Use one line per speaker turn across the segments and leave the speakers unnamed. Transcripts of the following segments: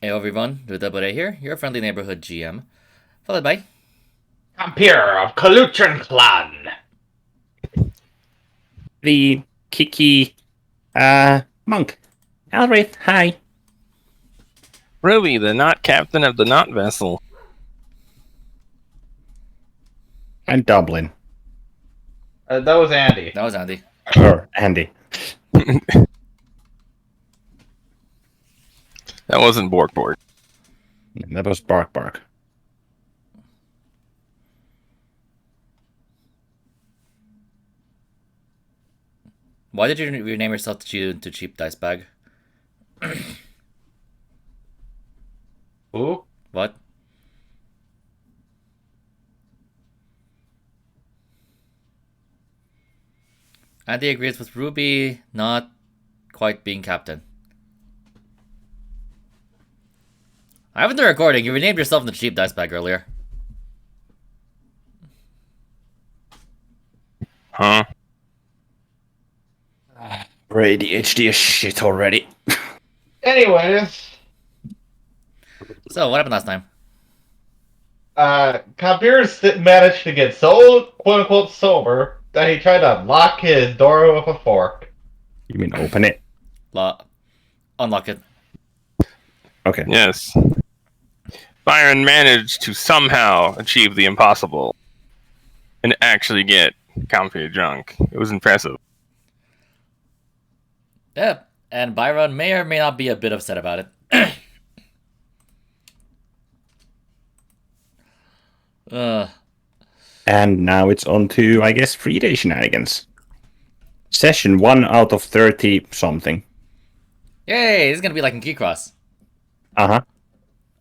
Hey everyone, Rudabure here, your friendly neighborhood GM, followed by
Compeer of Kalutran Clan.
The Kiki monk. Alraith, hi.
Ruby, the not captain of the not vessel.
And Dublin.
That was Andy.
that was Andy.
Or Andy.
That wasn't Bork.
That was Bark.
Why did you rename yourself to Cheap Dice Bag?
Who?
What? Andy agrees with Ruby not quite being captain. I haven't done recording. You renamed yourself in the Cheap Dice Bag earlier.
Huh?
ADHD is shit already.
Anyways,
So, what happened last time?
Compeer managed to get so quote-unquote sober that he tried to lock his door with a fork.
You mean open it?
Unlock it.
Okay.
Yes. Byron managed to somehow achieve the impossible and actually get Comfy drunk. It was impressive.
Yeah, and Byron may or may not be a bit upset about it.
And now it's on to, I guess, 3-day shenanigans. Session 1 out of 30 something.
Yay! This is gonna be like in Keycross.
Uh-huh.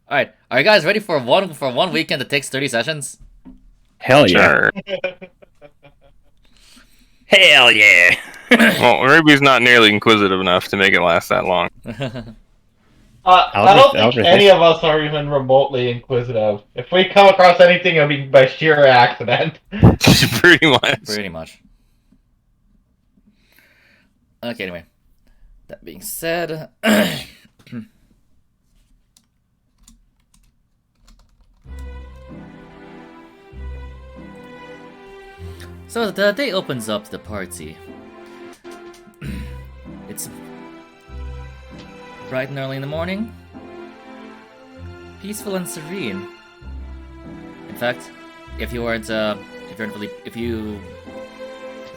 Alright, are you guys ready for one weekend that takes 30 sessions?
Hell yeah.
Sure.
Hell yeah.
Well, Ruby's not nearly inquisitive enough to make it last that long.
I don't think any of us are even remotely inquisitive. If we come across anything, it'll be by sheer accident.
Pretty much.
Pretty much. Okay, anyway. That being said... So the day opens up the party. It's bright and early in the morning. Peaceful and serene. In fact, if you weren't let's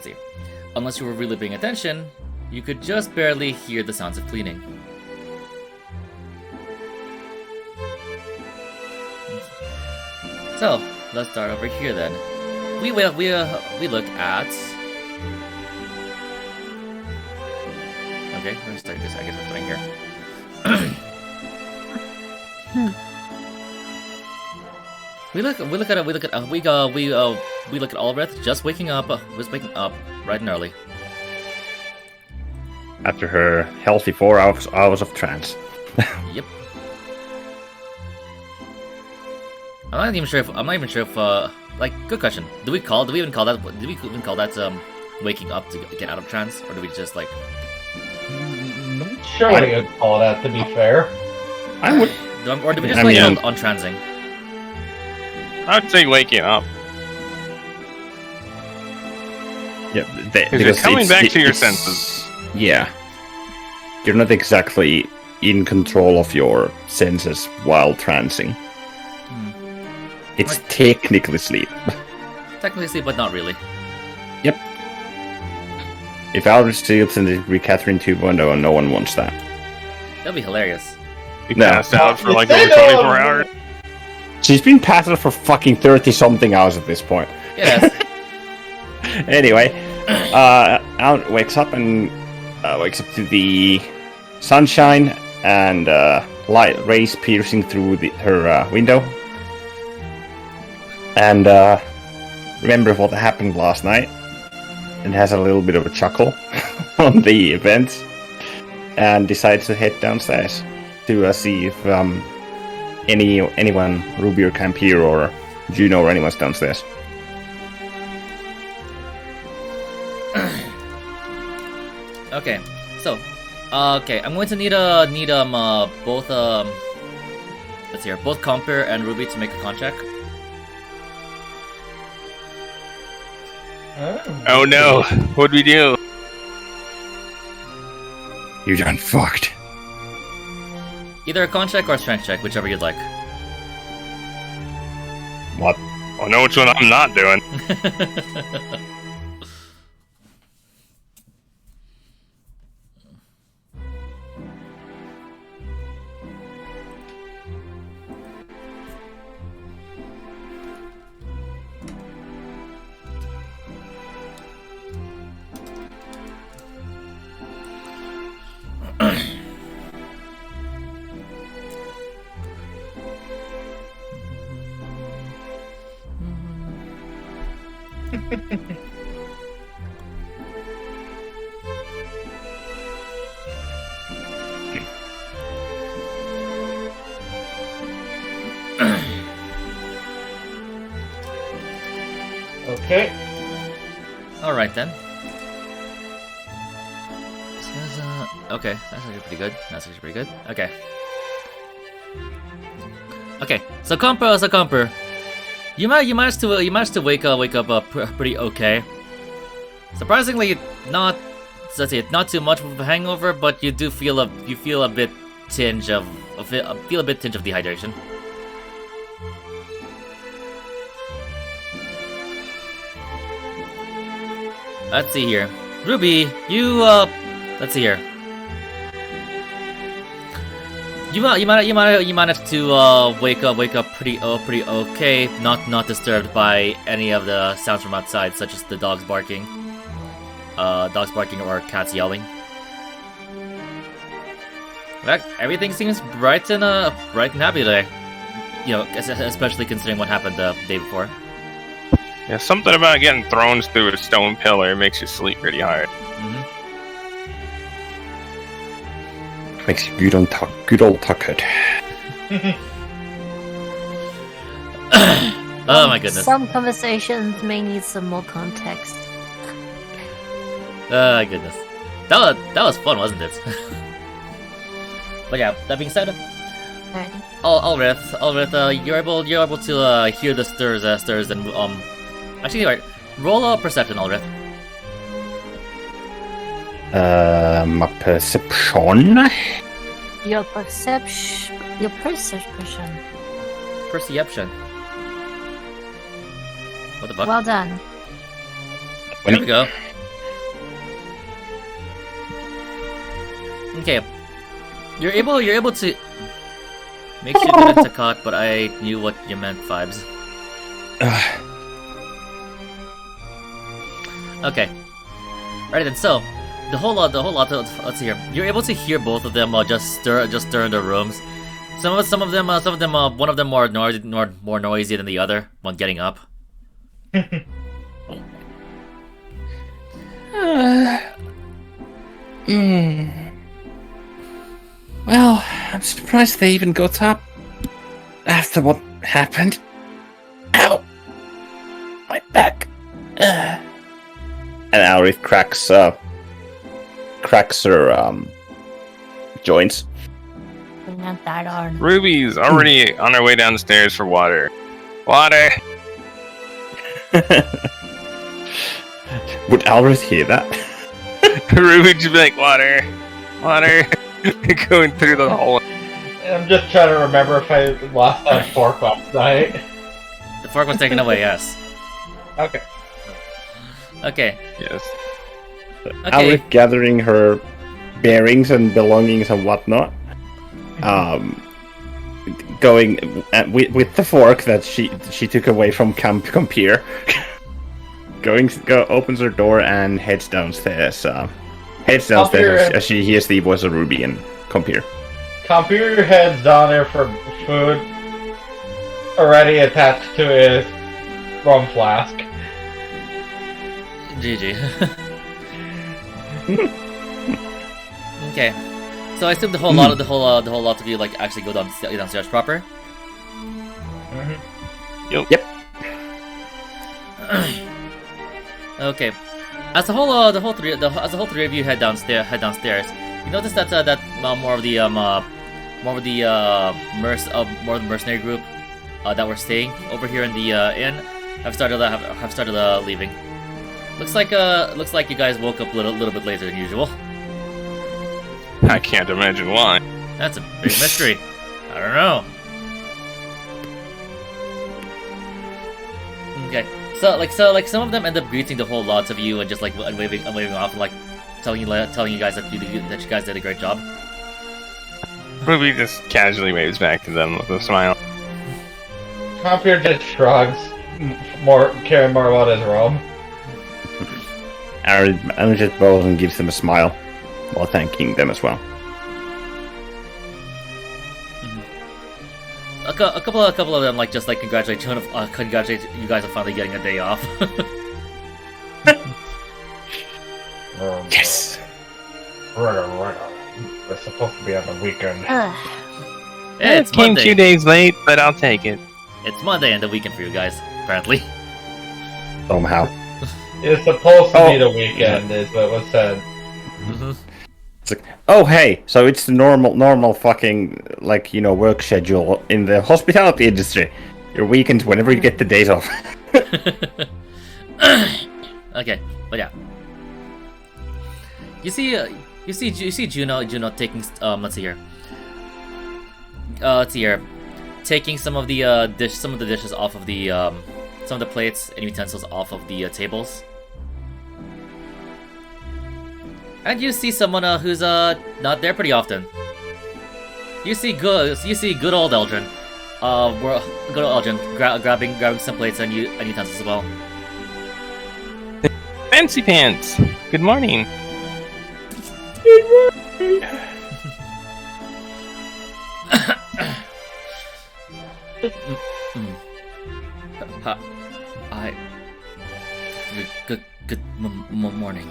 see, unless you were really paying attention, you could just barely hear the sounds of cleaning. So let's start over here then. We look at. Okay, let's start this. I guess we're starting here. We look at Albrecht just waking up. Was waking up bright and early.
After her healthy 4 hours of trance.
Yep. I'm not even sure if like, good question. Do we even call that waking up to get out of trance, or do we just like?
Not sure what you'd call that. To be fair,
I would.
Or do we just like on transing?
I would say waking up.
Yeah,
Because you're coming back to your senses.
Yeah. You're not exactly in control of your senses while trancing. It's technically sleep.
Technically sleep, but not really.
Yep. If Albert sleeps in the Catherine 2.0, and no one wants that.
That'd be hilarious.
You
No.
passed out for like
Say
over
no.
24 hours.
She's been passed out for fucking 30-something hours at this point.
Yes.
Anyway, Albert wakes up and wakes up to the sunshine and light rays piercing through her window. And remember what happened last night, and has a little bit of a chuckle on the event, and decides to head downstairs to see if anyone, Ruby or Campier or Juno or anyone's downstairs.
Okay, so, I'm going to need both let's see here. Both Comper and Ruby to make a con check.
Oh no, what'd we do?
You done fucked.
Either a con check or a strength check, whichever you'd like.
What?
I know which one I'm not doing.
Okay.
Alright then. Okay, that's actually pretty good. Okay. Okay, so Comper. You managed to wake up pretty okay. Surprisingly, not too much of a hangover, but you do feel a bit tinge of dehydration. Let's see here, Ruby, you let's see here. You managed to wake up pretty okay, not disturbed by any of the sounds from outside, such as the dogs barking or cats yelling. In fact, everything seems bright and happy today. You know, especially considering what happened the day before.
Yeah, something about getting thrown through a stone pillar makes you sleep pretty hard.
Mm-hmm.
Makes you good old tuckered.
Oh my goodness.
Some conversations may need some more context.
Oh goodness. That was fun, wasn't it? But yeah, that being said,
Alrighty.
Ulrith, you're able to hear the stirs and actually, right, roll a perception, Ulrith.
My perception.
Your perception.
Perception. What the fuck?
Well done.
There we go. Okay. You're able to makes you good to caught, but I knew what you meant, vibes. Okay. Right then, so the whole lot. Let's see here. You're able to hear both of them just stir in their rooms. Some of them. One of them more noisy than the other. One getting up.
Well, I'm surprised they even got up after what happened. Ow! My back. And Aurith cracks her joints.
Bring out that arm.
Ruby's already on her way downstairs for water. Water!
Would Aurith hear that?
Ruby just be like, water! Water! Going through the hole.
I'm just trying to remember if I lost that fork last night.
The fork was taken away. Yes.
Okay.
Okay.
Yes.
Okay.
Aurith gathering her bearings and belongings and whatnot. Going with the fork that she took away from Compier. Opens her door and heads downstairs. As she hears the voice of Ruby and Compier.
Computer heads down there for food already attached to his rum flask.
GG. Okay. So I assume the whole lot of you like actually go downstairs proper.
Mm-hmm.
Yep.
Okay. As the whole three of you head downstairs, you notice that more of the more of the more of the mercenary group that were staying over here in the inn have started leaving. Looks like you guys woke up a little bit later than usual.
I can't imagine why.
That's a big mystery. I don't know. Okay, so some of them end up greeting the whole lot of you and just and waving off and telling you guys that you guys did a great job.
Ruby just casually waves back to them with a smile.
Compier just shrugs, caring more about his robe.
Aaron just bows and gives them a smile while thanking them as well.
A couple of them congratulate you guys on finally getting a day off.
Yes.
We're supposed to be on the weekend.
Hey, it's
Came
Monday.
2 days late, but I'll take it.
It's Monday and the weekend for you guys, apparently.
Somehow.
It's supposed to be the weekend, is what was said.
It's like, oh hey, so it's the normal fucking work schedule in the hospitality industry. Your weekends whenever you get the days off.
Okay, but yeah. You see Juno taking let's see here, taking some of the dishes off of the some of the plates and utensils off of the tables. And you see someone who's not there pretty often. You see good old Eldrin. Good old Eldrin grabbing some plates and utensils as well.
Fancy Pants! Good morning.
Good morning.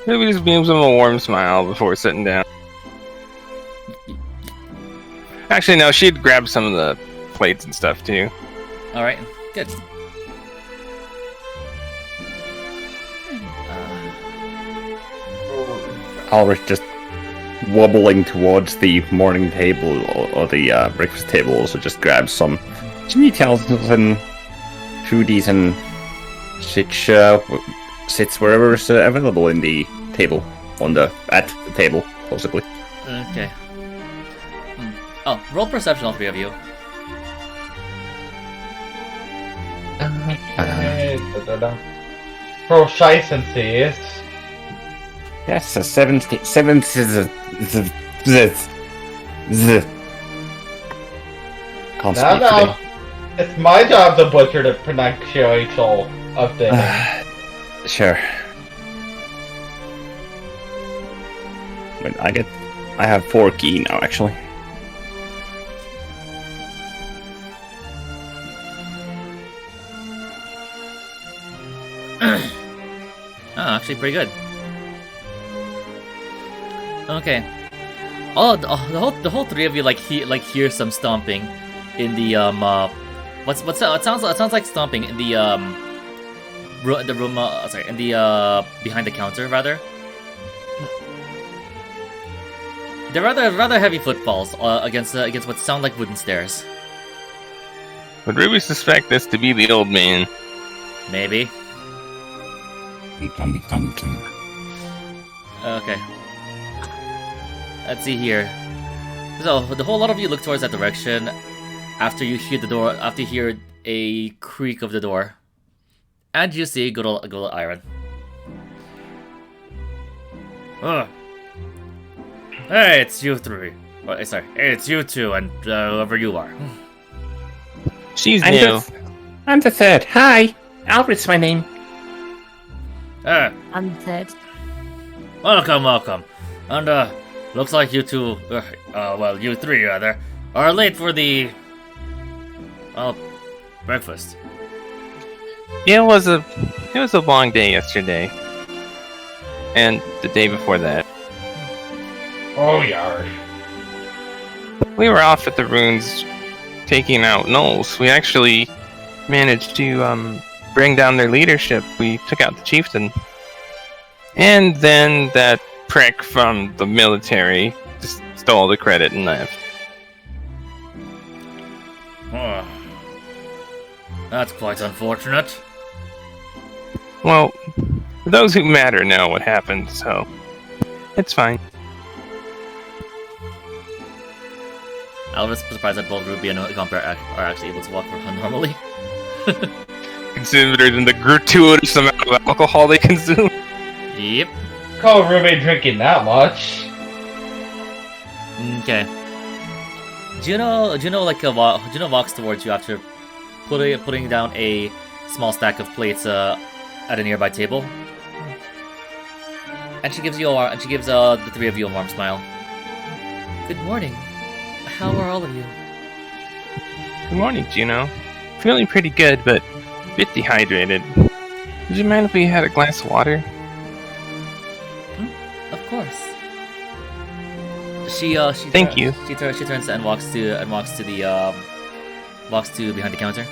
Ruby just beams him a warm smile before sitting down. Actually, no, she'd grab some of the plates and stuff too.
Alright, good.
Ulrich just wobbling towards the morning table or the breakfast table also just grabs some utensils and foodies and sits wherever is available in the table, at the table, possibly.
Okay. Oh, roll perception, all three of you.
Proficiency is.
Yes, a 7 Can't speak
Now, it's my job to butcher the pronunciation of things.
Sure. Wait, I have 4 key now, actually.
Oh, actually pretty good. Okay. Oh, the whole three of you hear some stomping in the it sounds like stomping in the room in the behind the counter rather. They're rather heavy footfalls against what sound like wooden stairs.
Would Ruby suspect this to be the old man?
Maybe. Okay. Let's see here. So the whole lot of you look towards that direction after you hear a creak of the door, and you see good old Iron. Hey, it's you three. Oh, sorry, hey, it's you two and whoever you are.
She's new.
I'm the third. Hi, Albert's my name.
I'm dead.
Welcome. And looks like you two, you three rather, are late for the breakfast.
Yeah, it was a long day yesterday, and the day before that.
Oh, yar.
We were off at the ruins, taking out gnolls. We actually managed to bring down their leadership. We took out the chieftain, and then that prick from the military just stole the credit and left.
Oh, that's quite unfortunate.
Well, those who matter know what happened, so it's fine.
I was surprised that both Ruby and Comper are actually able to walk normally.
Considering the gratuitous amount of alcohol they consume.
Yep.
Call Ruby drinking that much.
Okay. Do you know walks towards you after putting down a small stack of plates at a nearby table? And she gives the three of you a warm smile. Good morning. How are all of you?
Good morning, Juno. Feeling pretty good, but a bit dehydrated. Would you mind if we had a glass of water?
Of course. She
Thank you.
She turns and walks to behind the counter.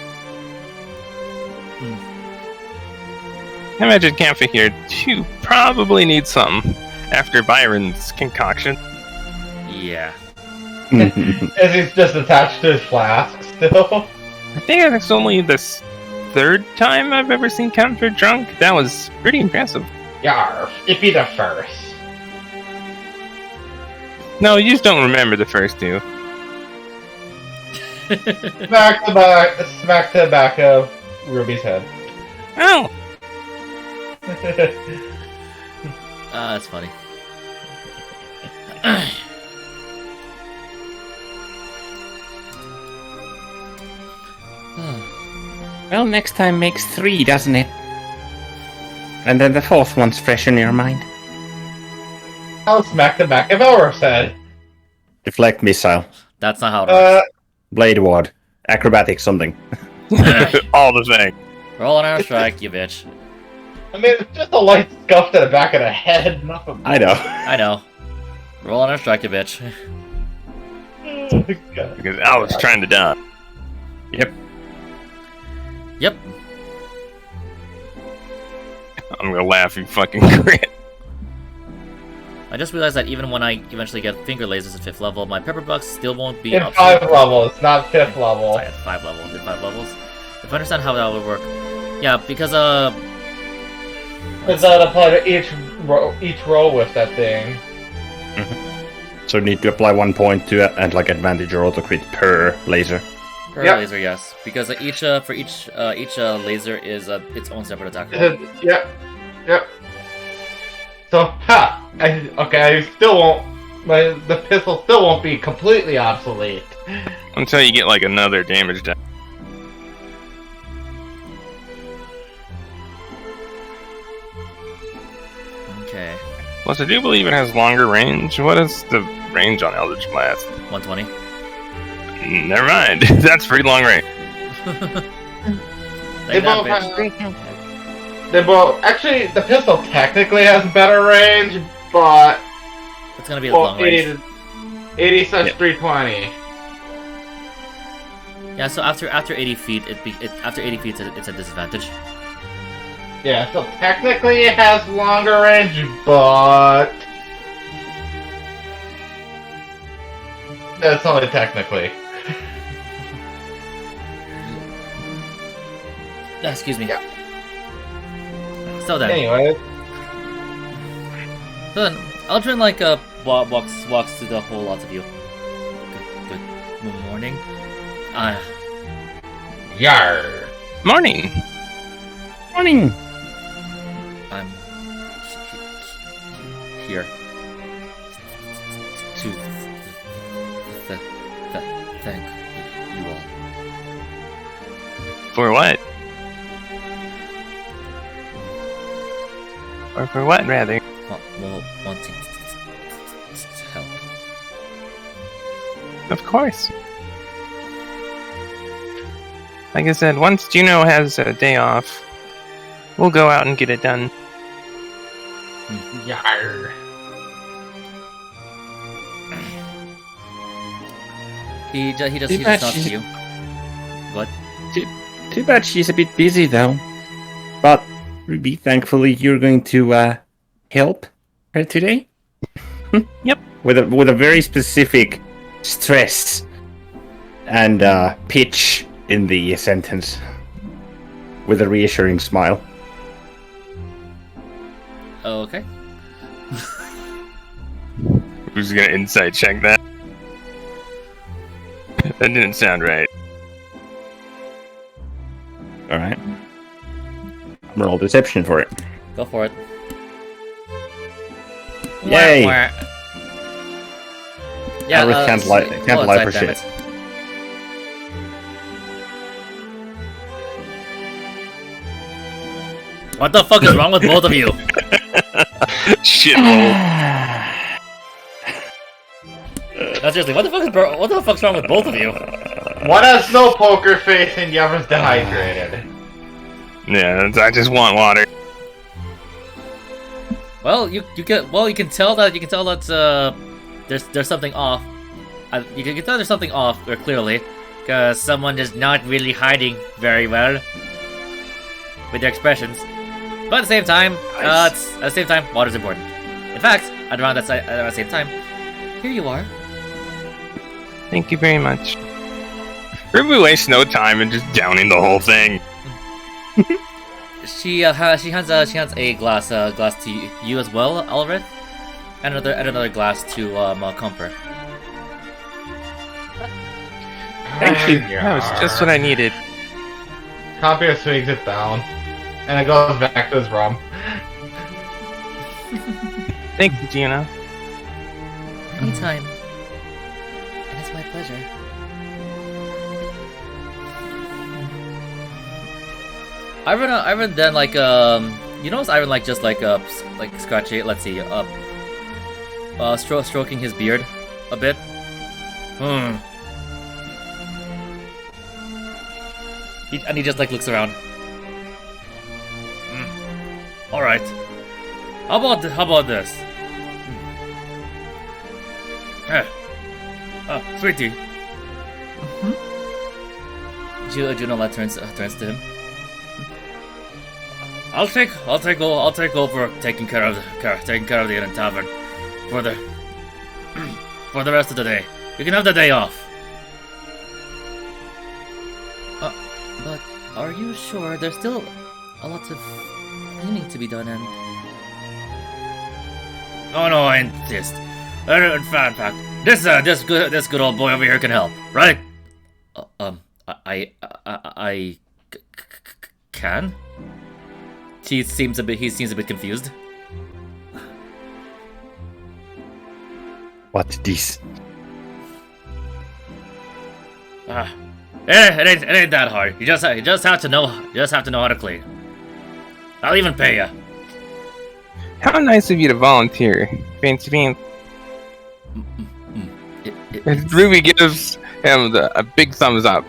I imagine Campha here too probably needs some after Byron's concoction.
Yeah.
As he's just attached to his flask still.
I think that's only the third time I've ever seen Campha drunk. That was pretty impressive.
Yarf, it'd be the first.
No, you just don't remember the first two.
Smack the back of Ruby's head.
Oh!
That's funny.
Well, next time makes 3, doesn't it? And then the fourth one's fresh in your mind.
I'll smack the back of Elruf's head.
Deflect missile.
That's not how it works.
Blade ward. Acrobatics something.
All the same.
Roll an arrow strike, you bitch.
I mean, it's just a light scuff to the back of the head, nothing.
I know.
I know. Roll an arrow strike, you bitch.
Because I was trying to die.
Yep.
Yep.
I'm gonna laugh, you fucking crit.
I just realized that even when I eventually get finger lasers at 5th level, my pepper bucks still won't be
In
obsolete.
5 levels, not 5th level.
Sorry, at 5 levels. In 5 levels. If I understand how that would work. Yeah, because
Because that apply to each roll with that thing.
So you need to apply 1 point to and like advantage or auto crit per laser.
per
Yep.
laser, yes. Because each laser is its own separate attack roll.
Yep. So, I still won't. The pistol still won't be completely obsolete.
Until you get like another damage down.
Okay.
Plus, I do believe it has longer range. What is the range on Eldritch Blast?
120.
Never mind. That's pretty long range.
They
Take that,
both
bitch.
have-
Great counter.
They both actually the pistol technically has better range, but
It's gonna be a long range.
80 says
Yep.
320.
Yeah, so after 80 feet, after 80 feet, it's a disadvantage.
Yeah, so technically it has longer range, but that's only technically.
Excuse me.
Yeah.
So then,
Anyway,
Aldrin walks to the whole lot of you. Good morning.
yar.
Morning.
Morning!
I'm here to thank you all.
For what? Or for what, rather?
Wanting to help.
Of course. Like I said, once Juno has a day off, we'll go out and get it done.
Yar.
He just
Too bad
nods to
she's-
you. What?
Too bad she's a bit busy though. But, Ruby, thankfully you're going to help her today?
Yep.
with a very specific stress and pitch in the sentence, with a reassuring smile.
Okay.
Who's gonna insight check that? That didn't sound right.
All right. Roll deception for it.
Go for it.
Yay!
Wah, wah. Yeah,
Aerith can't lie for
damn
shit.
it. What the fuck is wrong with both of you?
Shit roll.
No, seriously, what the fuck's wrong with both of you?
One has no poker face and the other's dehydrated.
Yeah, I just want water.
Well, you can tell that there's something off. You can tell there's something off clearly, because someone is not really hiding very well with their expressions. But at the same time, water's important. In fact, around the same time, here you are.
Thank you very much. We waste no time in just downing the whole thing.
She hands a glass to you as well, Alred, and another glass to Comper.
Thank you. That was just what I needed.
Compier swigs it down, and it goes back to his rum.
Thank you, Gina.
Anytime. And it's my pleasure. Ivan then you notice Ivan just scratching, let's see, stroking his beard a bit. He just looks around. All right. How about this? Sweetie. Juno turns to him. I'll take over taking care of the Inn and Tavern for the rest of the day. You can have the day off. But are you sure? There's still a lot of cleaning to be done, and no, I insist. In fact, this good old boy over here can help, right? I can. He seems a bit confused.
What this?
It ain't that hard. You just have to know how to clean. I'll even pay you.
How nice of you to volunteer, Fancy Pants. Ruby gives him a big thumbs up.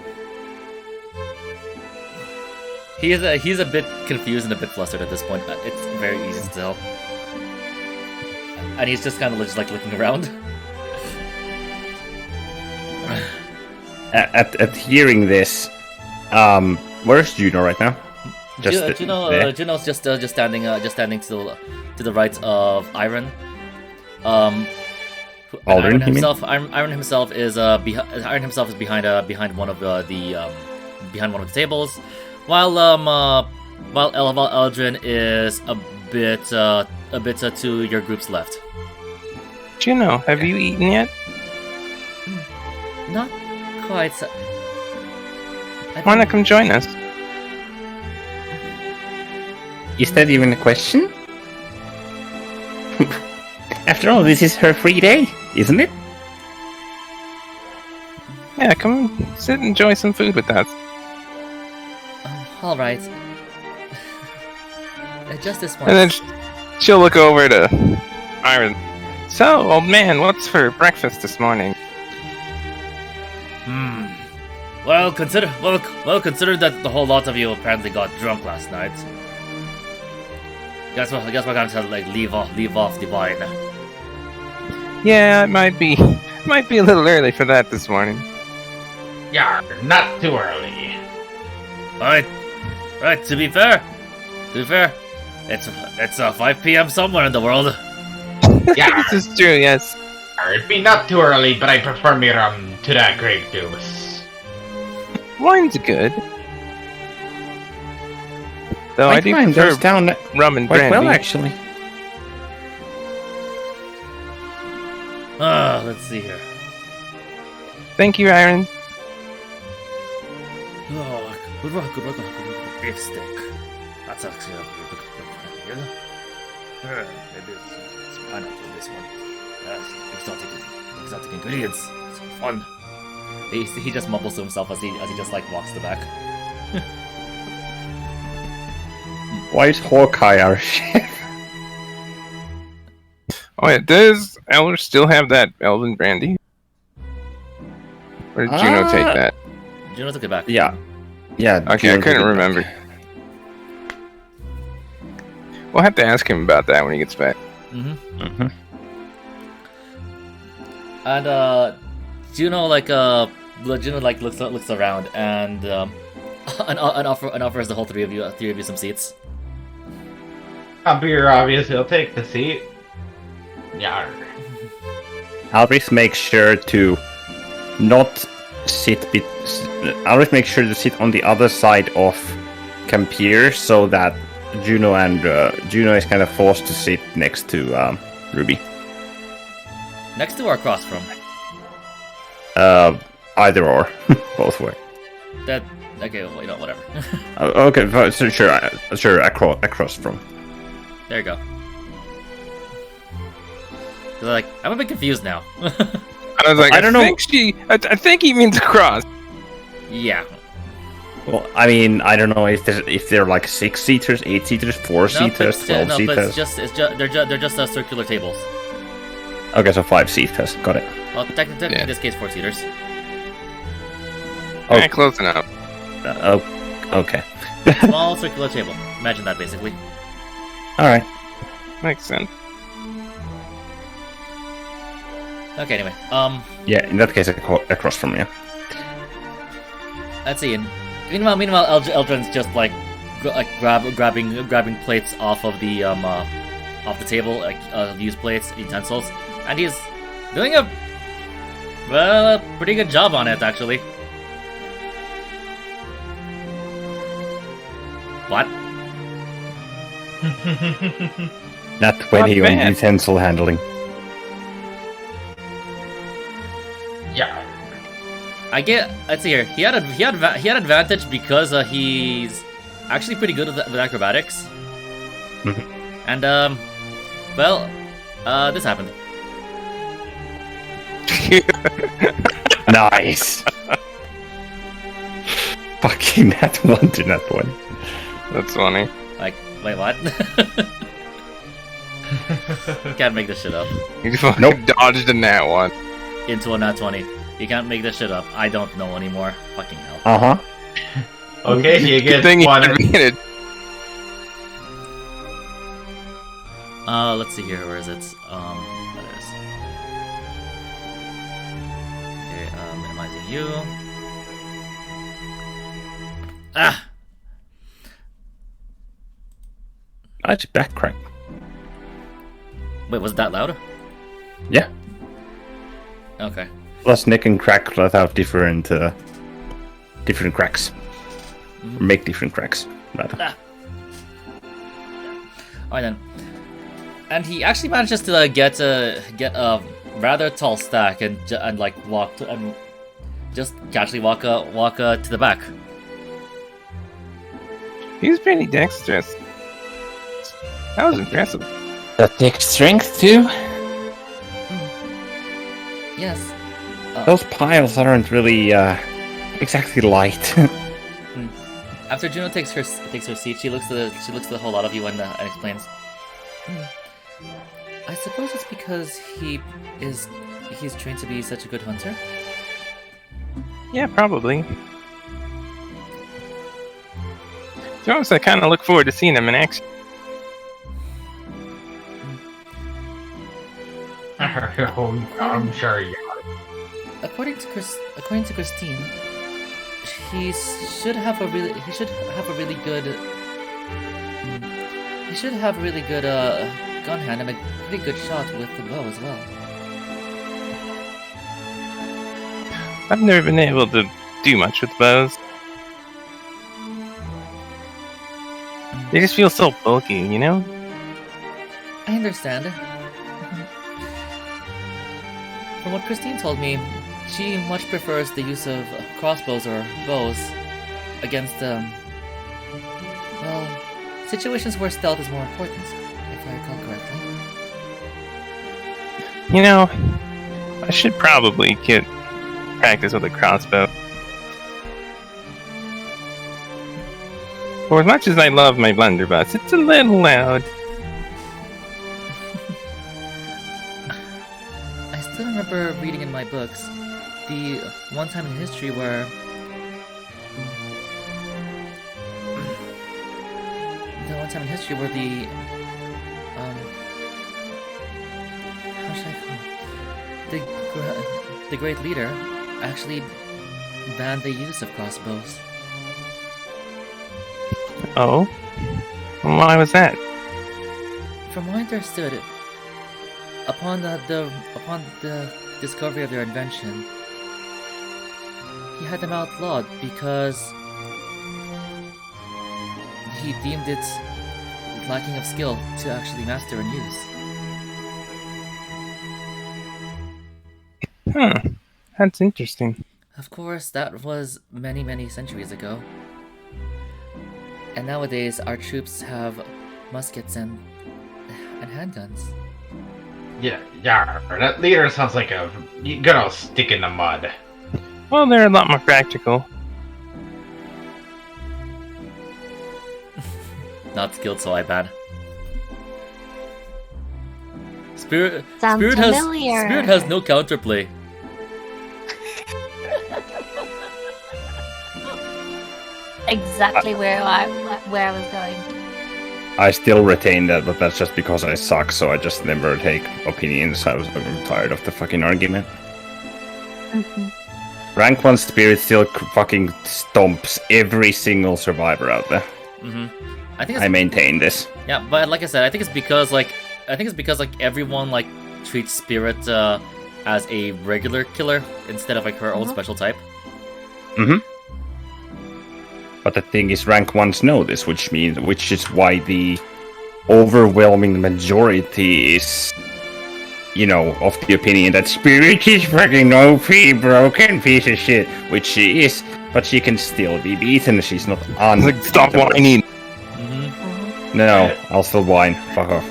He's a bit confused and a bit flustered at this point. It's very easy to tell. And he's just kind of just looking around.
At hearing this, where's Juno right now?
Juno's just standing to the right of Iron.
Aldrin
himself is behind one of the tables, while Eldrin is a bit to your group's left.
Juno, have you eaten yet?
Not quite.
Why not come join us?
Is that even a question? After all, this is her free day, isn't it?
Yeah, come sit and enjoy some food with us.
All right. Just this once.
And then she'll look over to Iron. So, old man, what's for breakfast this morning?
Well, consider that the whole lot of you apparently got drunk last night. Guess we're going to leave off the wine.
Yeah, it might be a little early for that this morning.
Yeah, not too early.
Right. To be fair, it's 5 p.m. somewhere in the world.
Yeah,
This is true, yes.
It'd be not too early, but I prefer me rum to that grape juice.
Wine's good. Though I do
Mine
prefer
goes down
rum and
quite
brandy.
well, actually.
Let's see here.
Thank you, Aaron.
Oh, good luck, beef steak. That's actually a good idea. Maybe it's pineapple in this one. Exotic ingredients. It's fun. He just mumbles to himself as he just like walks to the back.
Why is Hawkeye our chef?
Oh, yeah, does Eller still have that Elven brandy? Or did Juno take that?
Juno took it back.
Yeah. Yeah.
Okay, I
Juno
couldn't
did it
remember.
back.
We'll have to ask him about that when he gets back.
Mm-hmm.
And Juno looks around and and offers the whole three of you some seats.
Beer obviously will take the seat. Yarr.
Alvis makes sure to not sit. Alvis makes sure to sit on the other side of Campier so that Juno is kind of forced to sit next to Ruby.
Next to or across from?
Either or, both way.
That okay, well, whatever.
Okay, sure, across from.
There you go. 'Cause, I'm a bit confused now.
I was like,
I don't know.
I think he means across.
Yeah.
Well, I mean, I don't know if they're like 6-seaters, 8-seaters, 4-seaters, 12-seaters.
They're just circular tables.
Okay, so 5-seaters. Got it.
Well, technically
Yeah.
in this case 4-seaters.
Oh.
Close enough.
Okay.
Small circular table. Imagine that basically.
All right.
Makes sense.
Okay, anyway.
Yeah, in that case, across from you.
Let's see. And meanwhile, Eldrin's just grabbing plates off of the table, used plates, utensils, and he's doing a pretty good job on it actually. What?
Not when
Not
he
bad.
on utensil handling.
Yeah.
Let's see here. He had advantage because he's actually pretty good with acrobatics.
Mhm.
And this happened.
Nice. Fucking that one to that one.
That's funny.
Wait, what? Can't make this shit up.
You fucking
Nope.
dodged in that one.
Into a nat 20. You can't make this shit up. I don't know anymore. Fucking hell.
Uh-huh.
Okay, you
Good
get
thing you
one.
admitted.
Let's see here. Where is it? There it is. Okay, minimizing you. Ah!
Nice back crack.
Wait, was that loud?
Yeah.
Okay.
Plus Nick and Crack let out different cracks.
Mhm.
Make different cracks, rather.
Alright then. And he actually manages to get a rather tall stack and walk just casually walk to the back.
He was pretty dexterous. That was impressive.
That takes strength too.
Yes.
Those piles aren't really exactly light.
After Juno takes her seat, she looks at the whole lot of you and explains. I suppose it's because he's trained to be such a good hunter.
Yeah, probably. To be honest, I kind of look forward to seeing him in action.
I'm sure you are.
According to Christine, he should have a really good gun hand and a pretty good shot with the bow as well.
I've never been able to do much with bows. They just feel so bulky, you know?
I understand. From what Christine told me, she much prefers the use of crossbows or bows against, well, situations where stealth is more important, if I recall correctly.
You know, I should probably get practice with a crossbow. For as much as I love my blunderbuss, it's a little loud.
I still remember reading in my books the one time in history where the how should I call it? The great leader actually banned the use of crossbows.
Oh? Why was that?
From what I understood, upon the discovery of their invention, he had them outlawed because he deemed it lacking of skill to actually master and use.
Huh. That's interesting.
Of course, that was many, many centuries ago. And nowadays, our troops have muskets and handguns.
Yeah, that leader sounds like a good old stick in the mud.
Well, they're a lot more practical.
Not skilled, so I bad. Spirit
Sounds familiar.
Spirit has no counterplay.
Exactly where I was going.
I still retain that, but that's just because I suck, so I just never take opinions. I'm tired of the fucking argument. Rank 1 Spirit still fucking stomps every single survivor out there. I maintain this.
Yeah, but like I said, I think it's because everyone like treats Spirit as a regular killer instead of like her own special type.
But the thing is, rank 1s know this, which is why the overwhelming majority is, you know, of the opinion that Spirit is fucking OP, broken piece of shit, which she is, but she can still be beaten. She's not on.
Like, stop whining.
No, I'll still whine. Fuck off.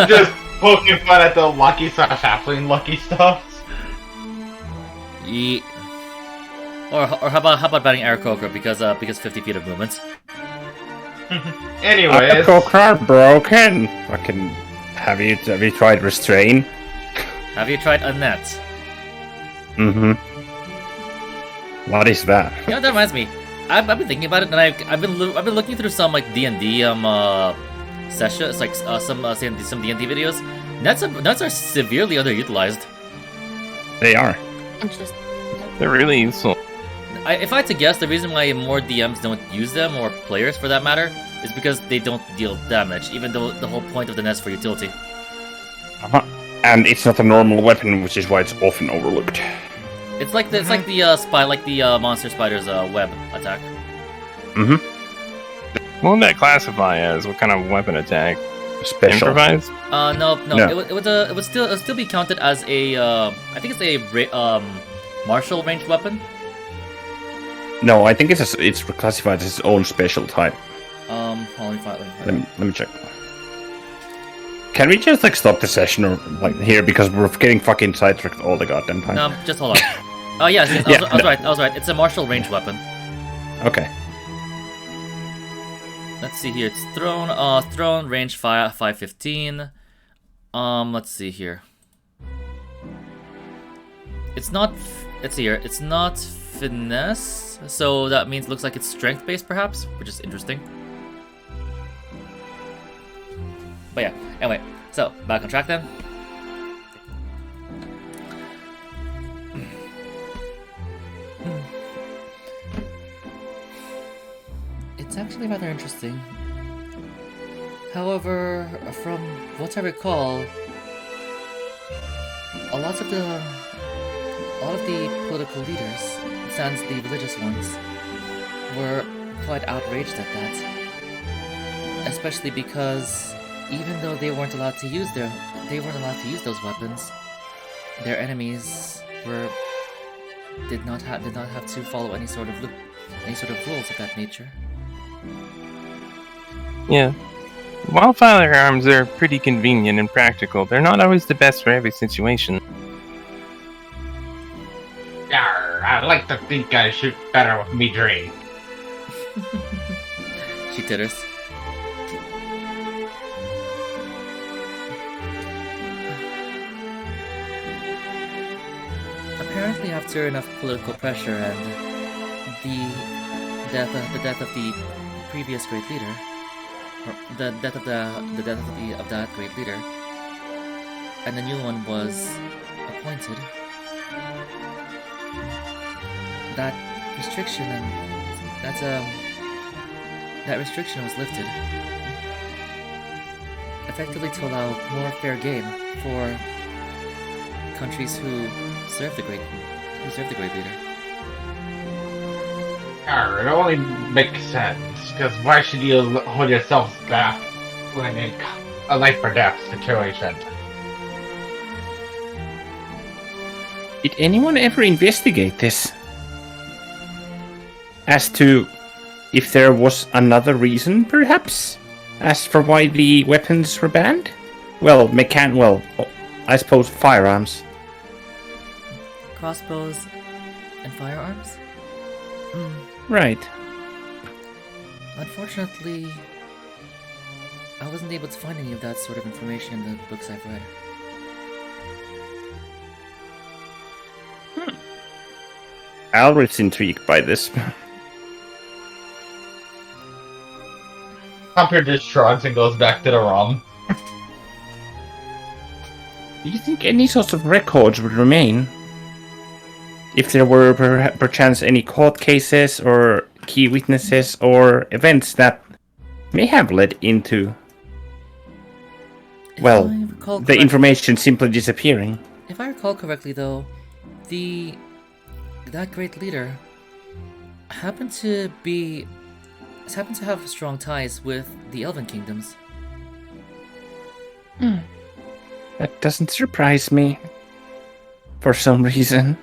Just poking fun at the lucky halfling lucky stuff.
Or how about banning Aarakocra because 50 feet of movement.
Anyways,
Aarakocra broken. Fucking have you tried restrain?
Have you tried Annette?
What is that?
You know, that reminds me. I've been thinking about it, and I've been looking through some like D&D sessions, like some D&D videos. Nuts are severely underutilized.
They are.
Interesting.
They're really useful.
If I had to guess, the reason why more DMs don't use them, or players for that matter, is because they don't deal damage, even though the whole point of the nest for utility.
And it's not a normal weapon, which is why it's often overlooked.
It's like the monster spider's web attack.
What would that classify as? What kind of weapon attack?
Special.
Improvised?
No. It would still be counted as a I think it's a martial ranged weapon.
No, I think it's classified as its own special type.
Let
me check. Can we just like stop the session or like here because we're getting fucking sidetracked all the goddamn time?
No, just hold on. Oh yes, I was right. It's a martial range weapon.
Okay.
Let's see here. It's thrown range 515. Let's see here. It's not. Let's see here. It's not finesse, so that means it looks like it's strength based, perhaps, which is interesting. But yeah. Anyway, so back on track then. It's actually rather interesting. However, from what I recall, a lot all of the political leaders, sans the religious ones, were quite outraged at that. Especially because even though they weren't allowed to use those weapons, their enemies did not have to follow any sort of rules of that nature.
Yeah. While firearms are pretty convenient and practical, they're not always the best for every situation.
Yarr, I like to think I shoot better with me dream.
She titters. Apparently, after enough political pressure and the death of the previous great leader, or the death of that great leader, and the new one was appointed, that restriction was lifted, effectively to allow more fair game for countries who serve the great leader.
Yarr, it only makes sense, because why should you hold yourselves back when in a life or death situation?
Did anyone ever investigate this? As to if there was another reason, perhaps? As for why the weapons were banned? Well, I suppose firearms.
Crossbows and firearms?
Right.
Unfortunately, I wasn't able to find any of that sort of information in the books I've read.
Alred's intrigued by this.
Humper just shrugs and goes back to the rum.
Do you think any sorts of records would remain? If there were perchance any court cases or key witnesses or events that may have led into, the information simply disappearing.
If I recall correctly, though, that great leader happened to have strong ties with the Elven Kingdoms.
That doesn't surprise me. For some reason.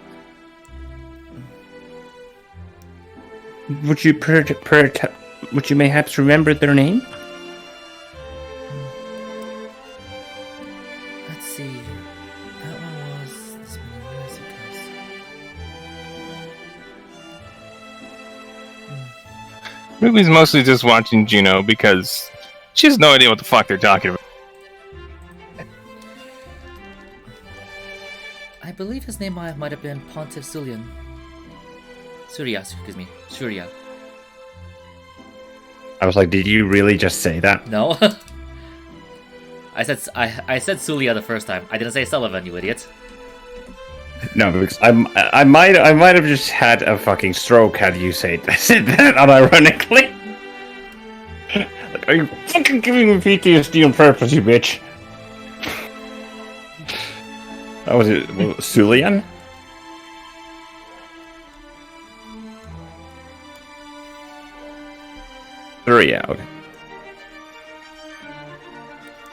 Would you mayhaps remember their name?
Let's see. That one was this many years ago.
Ruby's mostly just watching Juno because she has no idea what the fuck they're talking about.
I believe his name might have been Pontiff Surya.
I was like, did you really just say that?
No. I said Sulia the first time. I didn't say Sullivan, you idiot.
No, because I might have just had a fucking stroke had you said that unironically. Like, are you fucking giving me PTSD on purpose, you bitch? That was it. Sulian? Yeah, okay.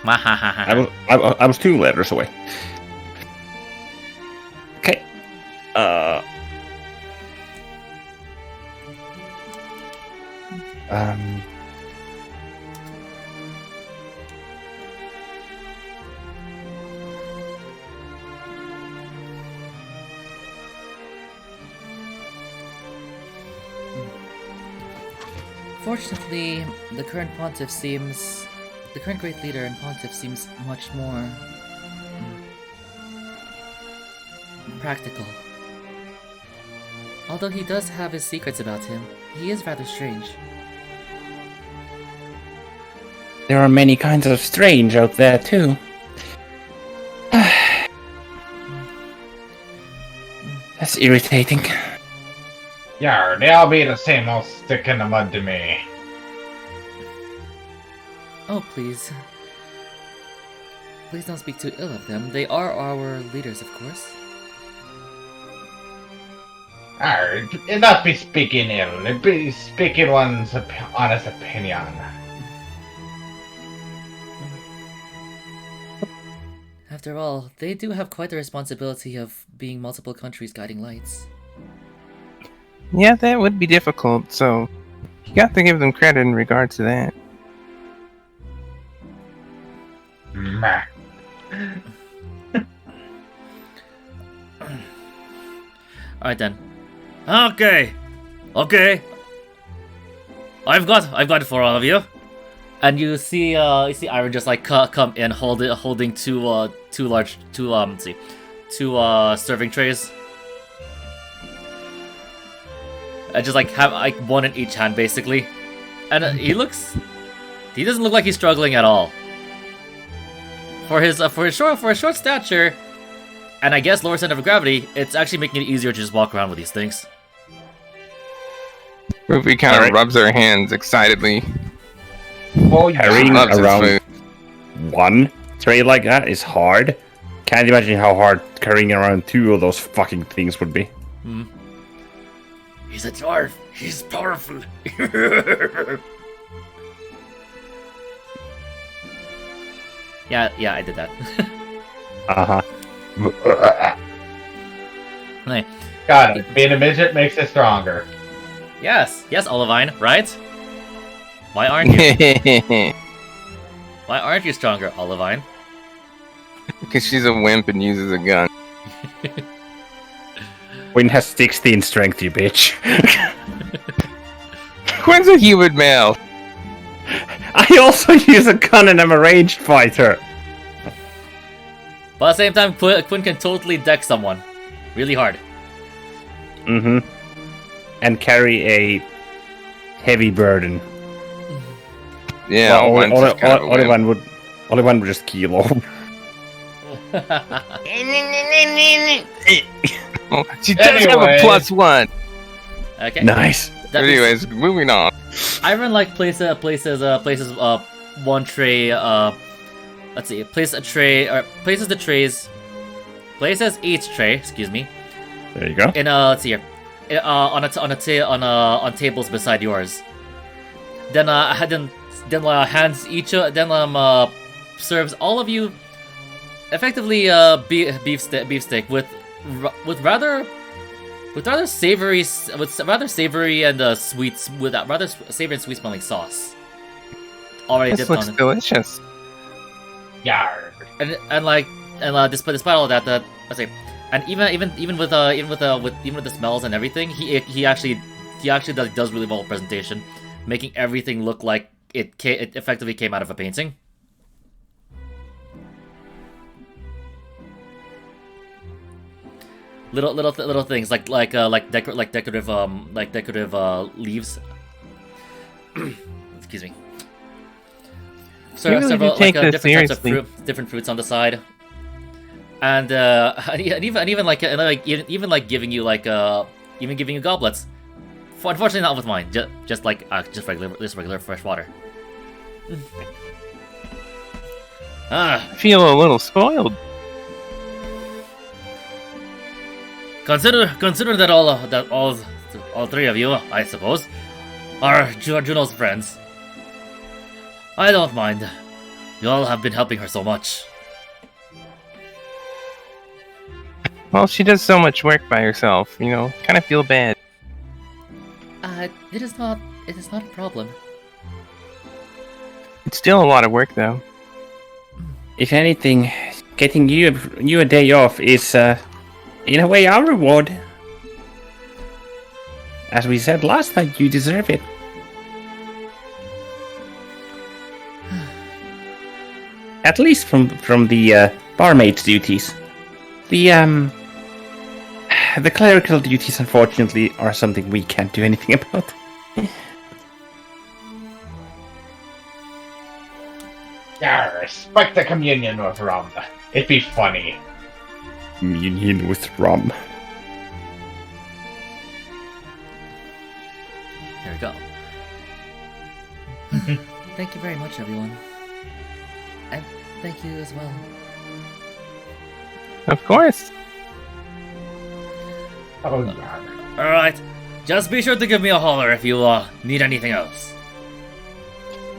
I was 2 letters away. Okay.
Fortunately, the current great leader and pontiff seems much more practical. Although he does have his secrets about him, he is rather strange.
There are many kinds of strange out there too. That's irritating.
Yarr, they all be the same old stick in the mud to me.
Oh, please. Please don't speak too ill of them. They are our leaders, of course.
It not be speaking ill, it be speaking one's honest opinion.
After all, they do have quite the responsibility of being multiple countries' guiding lights.
Yeah, that would be difficult, so you got to give them credit in regard to that.
Meh.
Alright then. Okay. I've got it for all of you. And you see Iron just like come in holding two serving trays. And just like have like one in each hand basically. And he doesn't look like he's struggling at all. For his short stature, and I guess lower center of gravity, it's actually making it easier to just walk around with these things.
Ruby kind of rubs her hands excitedly.
Oh, yeah.
Carrying
Loves his
around
food.
one tray like that is hard. Can't imagine how hard carrying around two of those fucking things would be.
Hmm. He's a dwarf. He's powerful. Yeah, I did that.
Uh-huh.
Hey.
Got it. Being a midget makes it stronger.
Yes, Olivine, right? Why aren't you? Why aren't you stronger, Olivine?
Because she's a wimp and uses a gun.
Quinn has 16 strength, you bitch.
Quinn's a human male.
I also use a gun and I'm a ranged fighter.
But at the same time, Quinn can totally deck someone. Really hard.
Mm-hmm. And carry a heavy burden.
Yeah,
Well,
Owen's just kind of a wimp.
Olivan would just keel over.
Oh, she does have a
Anyway.
+1.
Okay.
Nice.
That means
Anyways, moving on.
Iron like places one tray. Let's see. Places each tray. Excuse me.
There you go.
In let's see here. On tables beside yours. Then hands each serves all of you effectively beefsteak with rather savory and sweet sweet smelling sauce. Already
This
dipped
looks
on it.
delicious.
Yarg.
And despite all that let's say, and even with the smells and everything, he actually does really well with presentation, making everything look like it effectively came out of a painting. Little things like decorative leaves. Excuse me. So
You really
several
do take this
different types of
seriously.
different fruits on the side, and even giving you giving you goblets. Unfortunately, not with mine. Just regular fresh water.
I feel a little spoiled.
Consider that all three of you, I suppose, are Juno's friends. I don't mind. You all have been helping her so much.
Well, she does so much work by herself, kind of feel bad.
It is not a problem.
It's still a lot of work, though.
If anything, getting you a day off is, in a way, our reward. As we said last time, you deserve it. At least from the barmaid's duties. The clerical duties, unfortunately, are something we can't do anything about.
Yarg. Spike the communion with rum. It'd be funny.
Communion with rum.
There we go. Thank you very much, everyone. And thank you as well.
Of course.
Oh, Yarg.
Alright, just be sure to give me a holler if you need anything else.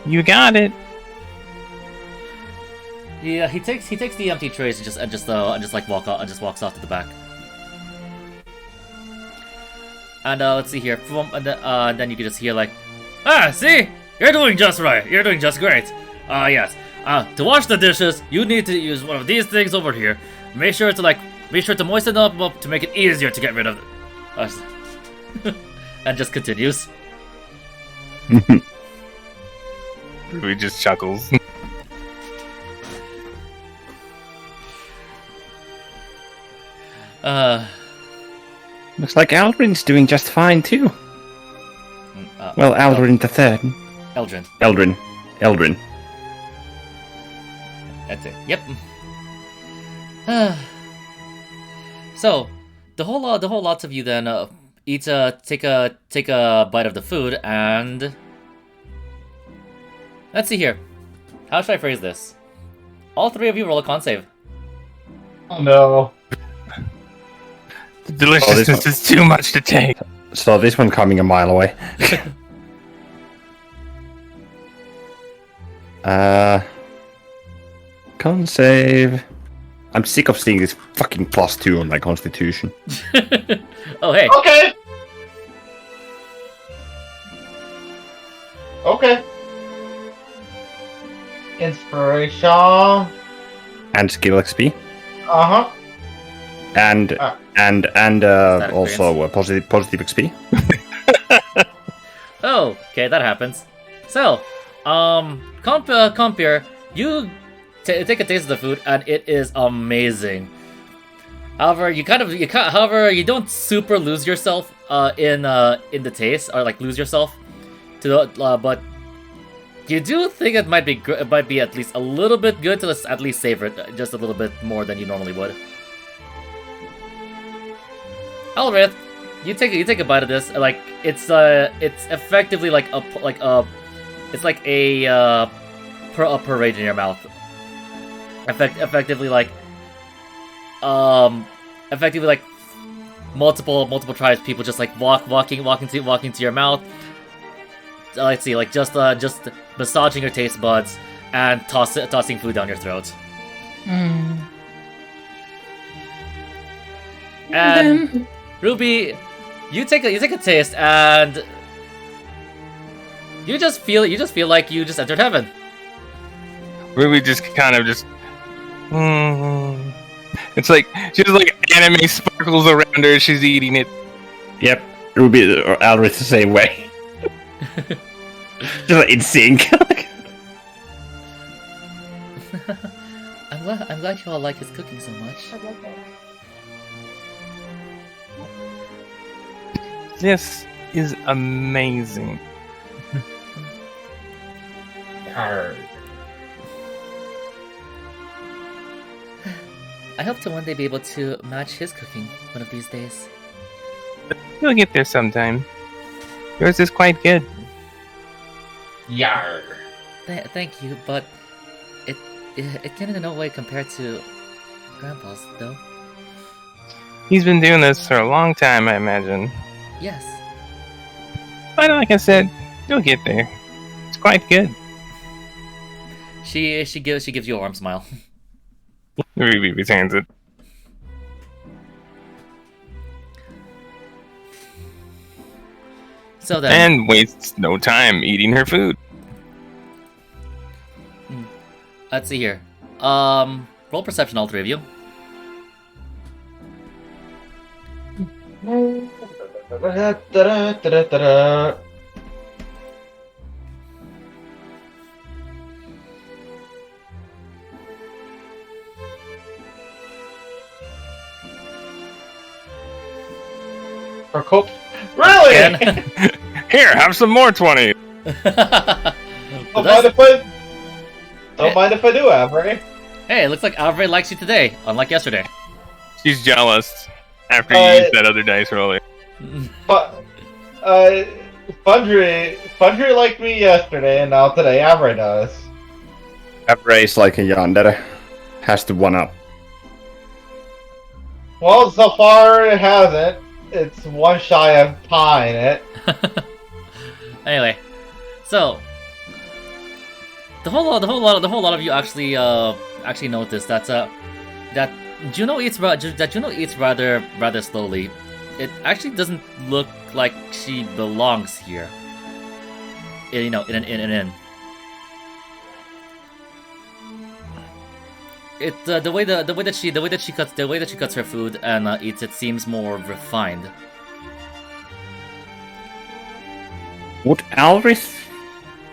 You got it.
Yeah, he takes the empty trays and just walks off to the back. And let's see here. Then you can just hear like, see, you're doing just right. You're doing just great. Yes. To wash the dishes, you need to use one of these things over here. Make sure to moisten them up to make it easier to get rid of. And just continues.
Ruby just chuckles.
Looks like Aldrin's doing just fine too. Well, Aldrin the third. Eldrin.
That's it. Yep. So, the whole lots of you then take a bite of the food and let's see here. How should I phrase this? All three of you roll a con save.
Oh no.
The deliciousness is too much to take.
So this one coming a mile away. Con save. I'm sick of seeing this fucking +2 on my constitution.
Oh hey.
Okay. Okay. Inspiration.
And skill XP.
Uh-huh.
And
that
also positive XP.
Oh, okay, that happens. So, Compier, you take a taste of the food, and it is amazing. However, you don't super lose yourself in the taste, or like lose yourself to but you do think it might be at least a little bit good to at least savor it just a little bit more than you normally would. Alright, you take a bite of this. Like it's effectively like a parade in your mouth. Effectively like multiple tribes people just like walking to your mouth. Let's see, like just massaging your taste buds and tossing food down your throat. And Ruby, you take a taste and you just feel like you just entered heaven.
Ruby just kind of just. It's like she's like anime sparkles around her as she's eating it.
Yep, Ruby or Alrith the same way. Just like in sync.
I'm glad you all like his cooking so much.
This is amazing.
I hope to one day be able to match his cooking one of these days.
You'll get there sometime. Yours is quite good.
Yarr.
Thank you, but it can in no way compare to Grandpa's, though.
He's been doing this for a long time, I imagine.
Yes.
But like I said, you'll get there. It's quite good.
She gives you a warm smile.
Ruby returns it.
So then,
And wastes no time eating her food.
let's see here. Roll perception, all three of you.
For cook. Really?
Again.
Here, have some more 20.
Don't mind if I do, Avery.
Hey, it looks like Alfred likes you today, unlike yesterday.
She's jealous after you used that other dice roller.
But Fundry liked me yesterday, and now today Avery does.
Race like a yandere. Has to one up.
Well, so far it hasn't. it's one shy of tying it.
Anyway, so the whole lot of you actually notice that that Juno eats rather slowly. It actually doesn't look like she belongs here. In an inn. The way that she cuts her food and eats it seems more refined.
Would Alrith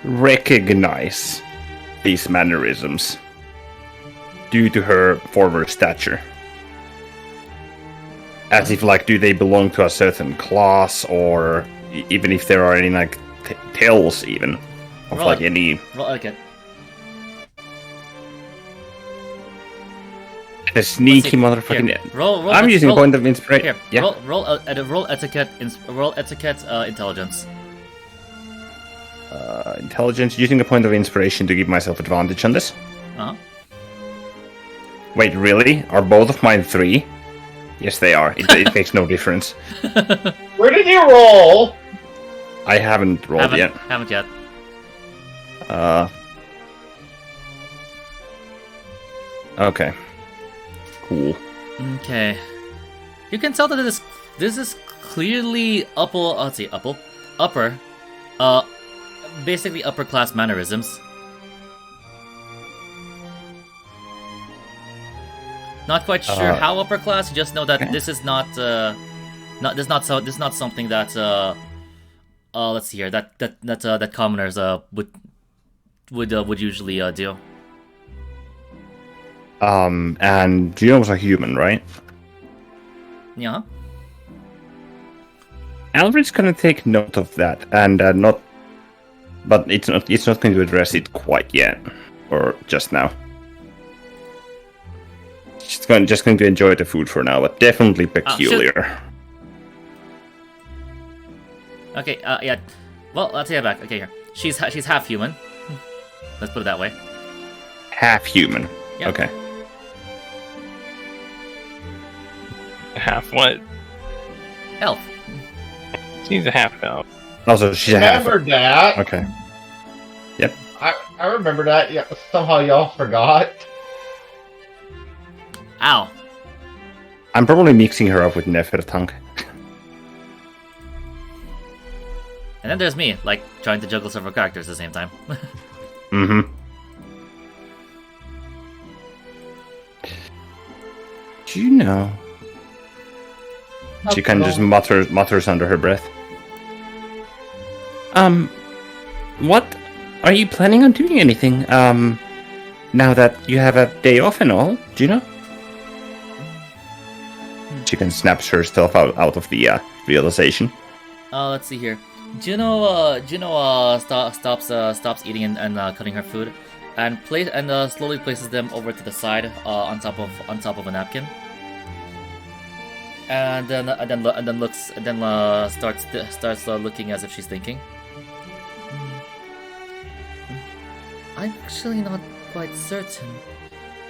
recognize these mannerisms due to her former stature? As if, like, do they belong to a certain class, or even if there are any, like, tells, even, of,
Roll
like,
it.
any...
Roll etiquette.
The sneaky
Here,
motherfucking...
roll.
I'm using a point of inspiration.
Here,
Yeah.
roll etiquette. Roll etiquette. Intelligence.
Intelligence, using a point of inspiration to give myself advantage on this.
Uh-huh.
Wait, really? Are both of mine 3? Yes, they are. It makes no difference.
Where did you roll?
I haven't rolled yet.
Haven't yet.
Okay. Cool.
Okay. You can tell that this is clearly upper, basically upper class mannerisms. Not quite sure how upper class. You just know that this is not something that let's see here, that commoners would usually do.
And Juno was a human, right?
Yeah.
Alfred's gonna take note of that, and but it's not going to address it quite yet, or just now. She's just going to enjoy the food for now, but definitely peculiar.
Okay. Yeah. Well, I'll take it back. Okay, here. She's half human. Let's put it that way.
Half human.
Yep.
Okay.
Half what?
Elf.
She's a half elf.
Also, she's a half.
Remember that?
Okay. Yep.
I remember that. Yeah, somehow y'all forgot.
Ow.
I'm probably mixing her up with Nefertang.
And then there's me, like, trying to juggle several characters at the same time.
Mm-hmm. Juno. She kind of just mutters under her breath. What? Are you planning on doing anything, now that you have a day off and all, Juno? She can snaps herself out of the realization.
Let's see here. Juno stops eating and cutting her food, and slowly places them over to the side, on top of a napkin. And then starts looking as if she's thinking. I'm actually not quite certain.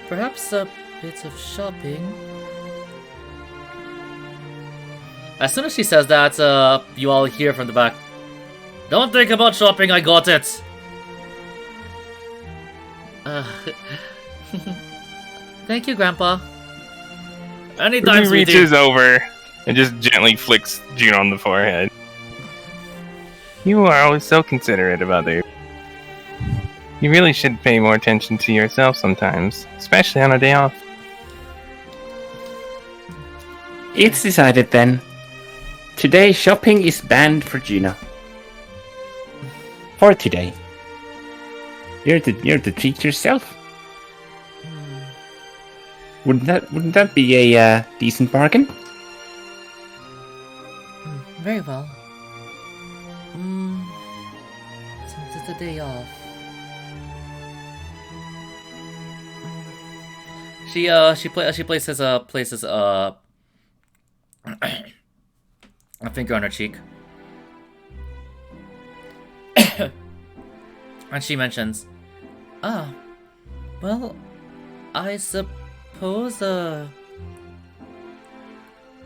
Perhaps a bit of shopping. As soon as she says that, you all hear from the back, "Don't think about shopping, I got it!" Thank you, Grandpa. Anytime,
He
sweetie.
reaches over and just gently flicks Juno on the forehead. You are always so considerate of others. You really should pay more attention to yourself sometimes, especially on a day off.
It's decided then. Today shopping is banned for Juno. For today. You're to treat yourself. Wouldn't that be a decent bargain?
Very well. Since it's a day off. She places a finger on her cheek. And she mentions, well, I suppose,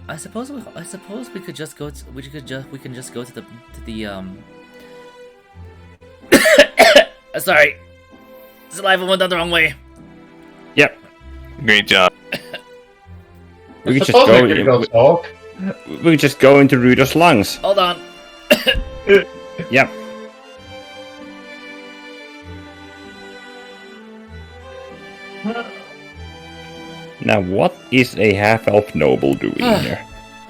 I suppose we could just go. We can just go to the. Sorry, saliva went down the wrong way.
Yep.
Great job.
We could just
Suppose
go.
we could go sulk.
We could just go into Rudo's lungs.
Hold on.
Yep. Now, what is a half-elf noble doing here?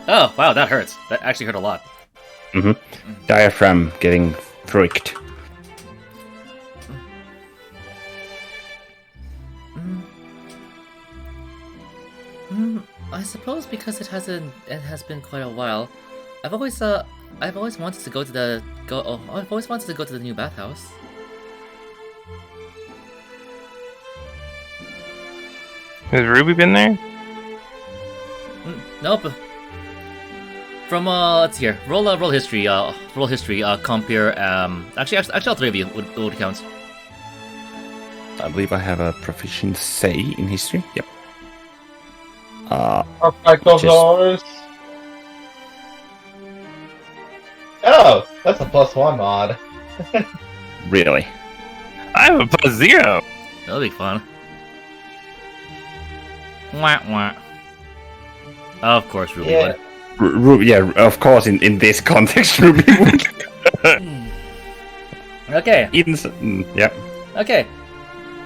Oh wow, that hurts. That actually hurt a lot.
Diaphragm getting fricked.
I suppose because it has been quite a while. I've always wanted to go to the I've always wanted to go to the new bathhouse.
Has Ruby been there?
Nope. From let's see here. Roll history. Compare. Actually, all three of you would count.
I believe I have a proficiency in history. Yep.
Archivos. Oh, that's a +1 mod.
Really?
I have a +0.
That'll be fun. Wah wah. Of course, Ruby
Yeah.
would.
Yeah, of course. In this context, Ruby would.
Okay.
Yep.
Okay.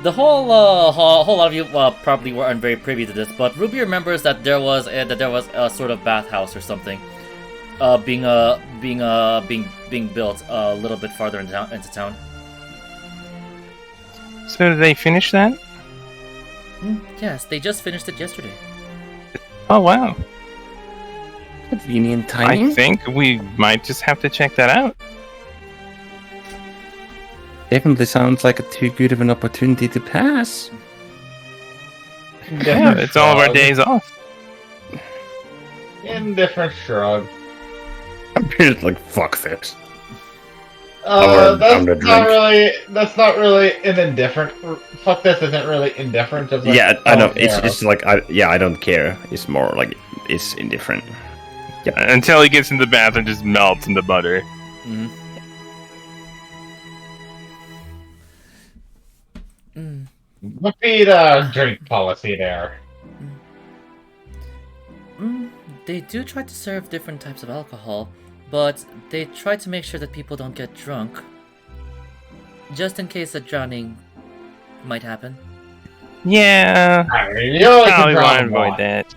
The whole lot of you probably weren't very privy to this, but Ruby remembers that there was a sort of bathhouse or something, being built a little bit farther into town.
So did they finish that?
Yes, they just finished it yesterday.
Oh wow.
Convenient
I
timing.
think we might just have to check that out.
Definitely sounds like too good of an opportunity to pass.
Yeah, it's all of our days off.
Indifferent shrug.
I'm just like, fuck this. I'm gonna
That's not really an indifferent. Fuck this isn't really indifferent. Just like,
Yeah, I know.
don't care.
It's like, I don't care. It's more like, it's indifferent.
Until he gets in the bath and just melts in the butter.
Mm.
What be the drink policy there?
They do try to serve different types of alcohol, but they try to make sure that people don't get drunk, just in case a drowning might happen.
Yeah.
You only can
Probably
drown
want to
one.
avoid that.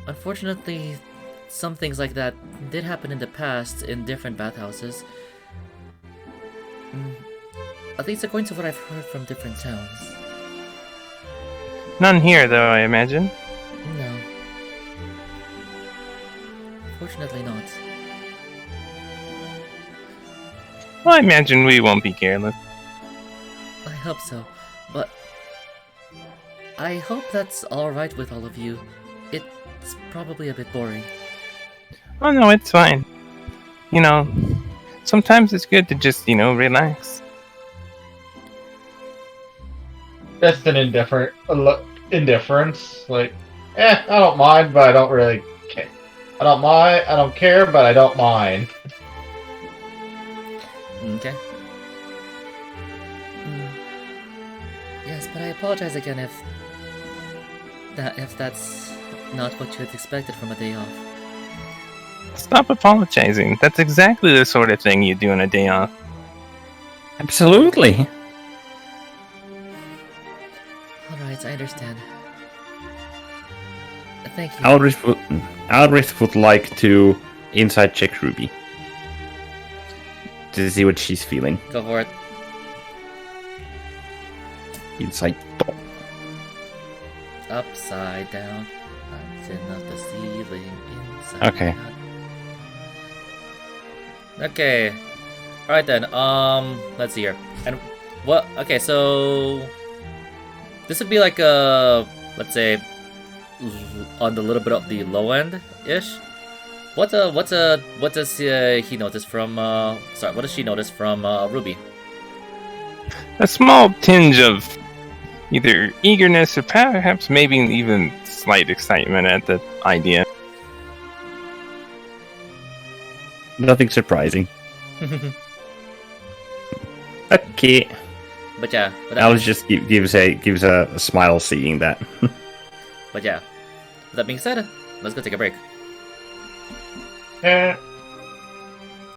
Unfortunately, some things like that did happen in the past in different bathhouses. At least according to what I've heard from different towns.
None here, though, I imagine.
No. Fortunately not.
Well, I imagine we won't be careless.
I hope so, but I hope that's alright with all of you. It's probably a bit boring.
Oh, no, it's fine. You know, sometimes it's good to just, relax.
Just an indifference. Like, I don't mind, but I don't really care. I don't care, but I don't mind.
Okay. Yes, but I apologize again if that's not what you had expected from a day off.
Stop apologizing. That's exactly the sort of thing you do on a day off.
Absolutely.
Alright, I understand. Thank you.
Aldrich would like to inside check Ruby to see what she's feeling.
Go for it.
Inside.
Upside down. Bouncing off the ceiling. Inside
Okay.
out. Okay. Alright then, let's see here. And what, okay, so this would be like let's say, on the little bit of the low end-ish. What does he notice from, what does she notice from, Ruby?
A small tinge of either eagerness or perhaps maybe even slight excitement at the idea.
Nothing surprising. Okay.
But yeah, with
I was just gives a smile seeing that.
but yeah. With that being said, let's go take a break.
Yeah.